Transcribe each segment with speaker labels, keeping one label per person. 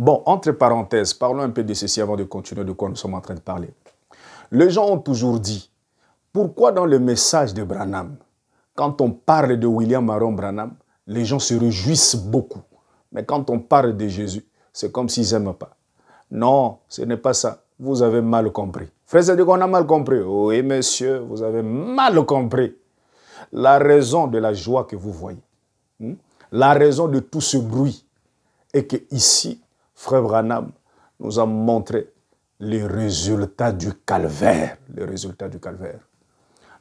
Speaker 1: Bon, entre parenthèses, parlons un peu de ceci avant de continuer de quoi nous sommes en train de parler. Les gens ont toujours dit, pourquoi dans le message de Branham, quand on parle de William Aaron Branham, les gens se réjouissent beaucoup. Mais quand on parle de Jésus, c'est comme s'ils n'aiment pas. Non, ce n'est pas ça. Vous avez mal compris. Frère, c'est dit qu'on a mal compris. Oui, monsieur, vous avez mal compris. La raison de la joie que vous voyez, la raison de tout ce bruit, est que ici, Frère Branham nous a montré les résultats du calvaire. Les résultats du calvaire.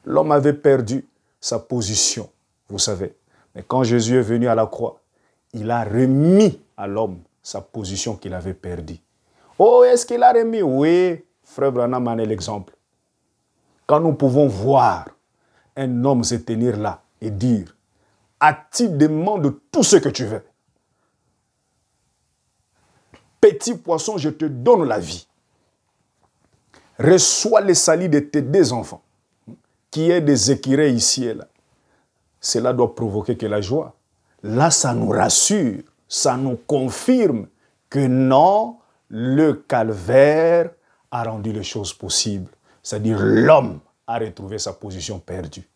Speaker 1: L'homme avait perdu sa position, vous savez. Mais quand Jésus est venu à la croix, il a remis à l'homme sa position qu'il avait perdue. Oh, est-ce qu'il a remis? Oui, Frère Branham en est l'exemple. Quand nous pouvons voir un homme se tenir là et dire, as-tu demande tout ce que tu veux? Petit poisson, je te donne la vie. Reçois les salis de tes deux enfants, qui est des écureuils ici et là. Cela doit provoquer que la joie. Là, ça nous rassure, ça nous confirme que non, le calvaire a rendu les choses possibles. C'est-à-dire l'homme a retrouvé sa position perdue.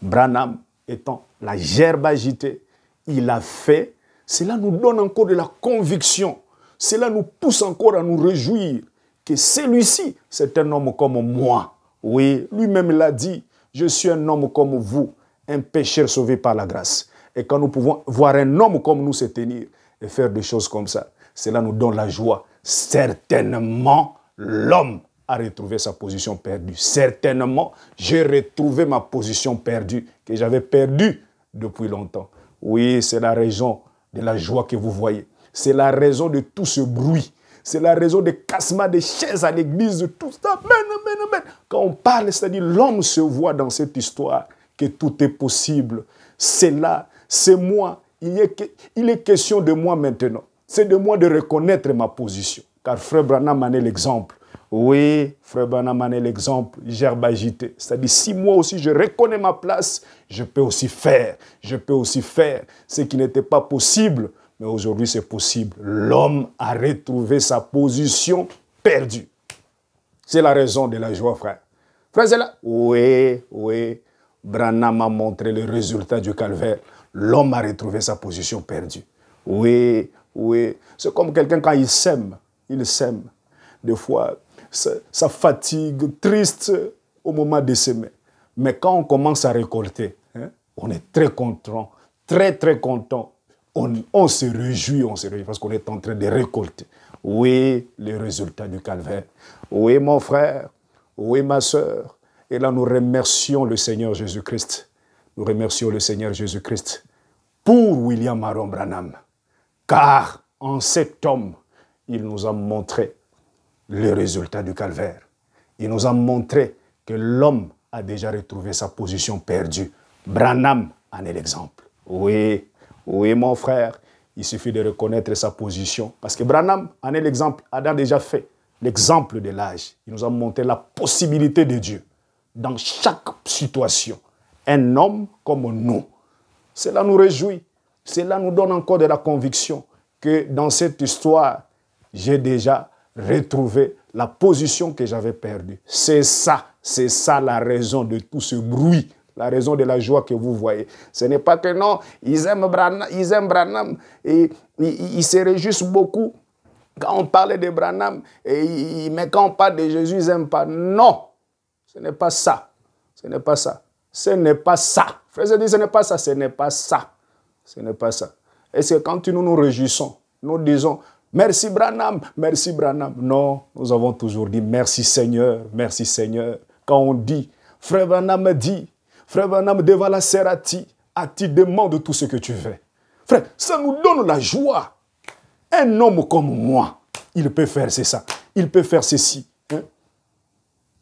Speaker 1: Branham étant la gerbe agitée, il a fait. Cela nous donne encore de la conviction. Cela nous pousse encore à nous réjouir que celui-ci, c'est un homme comme moi. Oui, lui-même l'a dit, je suis un homme comme vous, un pécheur sauvé par la grâce. Et quand nous pouvons voir un homme comme nous se tenir et faire des choses comme ça, cela nous donne la joie. Certainement, l'homme a retrouvé sa position perdue. Certainement, j'ai retrouvé ma position perdue, que j'avais perdue depuis longtemps. Oui, c'est la raison de la joie que vous voyez. C'est la raison de tout ce bruit. C'est la raison des cassements des chaises à l'église, de tout ça. Amen, amen, amen. Quand on parle, c'est-à-dire l'homme se voit dans cette histoire que tout est possible. C'est là, c'est moi. Il est question de moi maintenant. C'est de moi de reconnaître ma position. Car Frère Branham en est l'exemple. Oui, Frère Branham en est l'exemple, gerbe agité. C'est-à-dire, si moi aussi je reconnais ma place, je peux aussi faire. Je peux aussi faire ce qui n'était pas possible. Mais aujourd'hui, c'est possible. L'homme a retrouvé sa position perdue. C'est la raison de la joie, frère. Frère, c'est là? Oui, oui. Branham a montré le résultat du calvaire. L'homme a retrouvé sa position perdue. Oui, oui. C'est comme quelqu'un quand il sème. Il sème. Des fois, ça fatigue, triste au moment de s'aimer. Mais quand on commence à récolter, on est très content, très, très content. On se réjouit parce qu'on est en train de récolter. Oui, les résultats du calvaire. Oui, mon frère. Oui, ma soeur. Et là, nous remercions le Seigneur Jésus-Christ. Nous remercions le Seigneur Jésus-Christ pour William Aaron Branham. Car en cet homme, il nous a montré le résultat du calvaire. Il nous a montré que l'homme a déjà retrouvé sa position perdue. Branham en est l'exemple. Oui, oui, mon frère, il suffit de reconnaître sa position. Parce que Branham en est l'exemple, a déjà fait l'exemple de l'âge. Il nous a montré la possibilité de Dieu dans chaque situation. Un homme comme nous. Cela nous réjouit. Cela nous donne encore de la conviction que dans cette histoire, j'ai déjà retrouvé la position que j'avais perdue. C'est ça la raison de tout ce bruit, la raison de la joie que vous voyez. Ce n'est pas que non, ils aiment Branham et ils se réjouissent beaucoup quand on parle de Branham, mais quand on parle de Jésus, ils n'aiment pas. Non, ce n'est pas ça. Ce n'est pas ça. Ce n'est pas ça. Frère dit, ce n'est pas ça. Ce n'est pas ça. Ce n'est pas ça. Et c'est quand nous nous réjouissons, nous disons, merci Branham, merci Branham. Non, nous avons toujours dit, merci Seigneur, merci Seigneur. Quand on dit, Frère Branham dit, Frère Branham devant la Serati, tu demandes tout ce que tu veux. Frère, ça nous donne la joie. Un homme comme moi, il peut faire ça. Il peut faire ceci.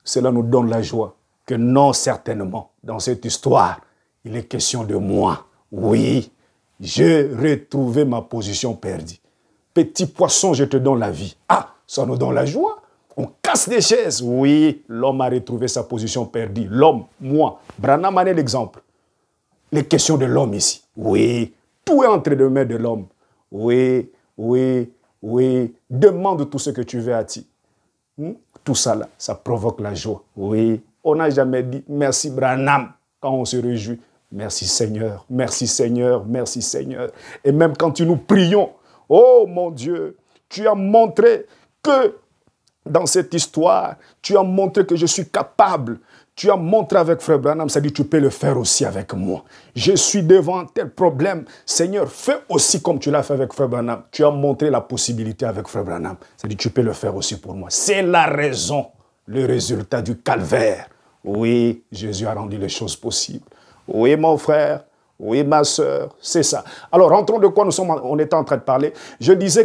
Speaker 1: Cela nous donne la joie. Que non, certainement, dans cette histoire, il est question de moi. Oui, j'ai retrouvé ma position perdue. Petit poisson, je te donne la vie. Ah, ça nous donne la joie. On casse des chaises. Oui, l'homme a retrouvé sa position perdue. L'homme, moi, Branham en est l'exemple. Les questions de l'homme ici. Oui, tout est entre les mains de l'homme. Oui, oui, Oui, demande tout ce que tu veux à Dieu. Tout ça là, ça provoque la joie. Oui, on n'a jamais dit merci Branham quand on se réjouit. Merci Seigneur, merci Seigneur, merci Seigneur. Et même quand nous prions, oh mon Dieu, tu as montré que dans cette histoire, tu as montré que je suis capable. Tu as montré avec Frère Branham, ça dit tu peux le faire aussi avec moi. Je suis devant tel problème. Seigneur, fais aussi comme tu l'as fait avec Frère Branham. Tu as montré la possibilité avec Frère Branham. Ça dit tu peux le faire aussi pour moi. C'est la raison, le résultat du calvaire. Oui, Jésus a rendu les choses possibles. Oui, mon frère. Oui, ma soeur. C'est ça. Alors, rentrons de quoi on était en train de parler. Je disais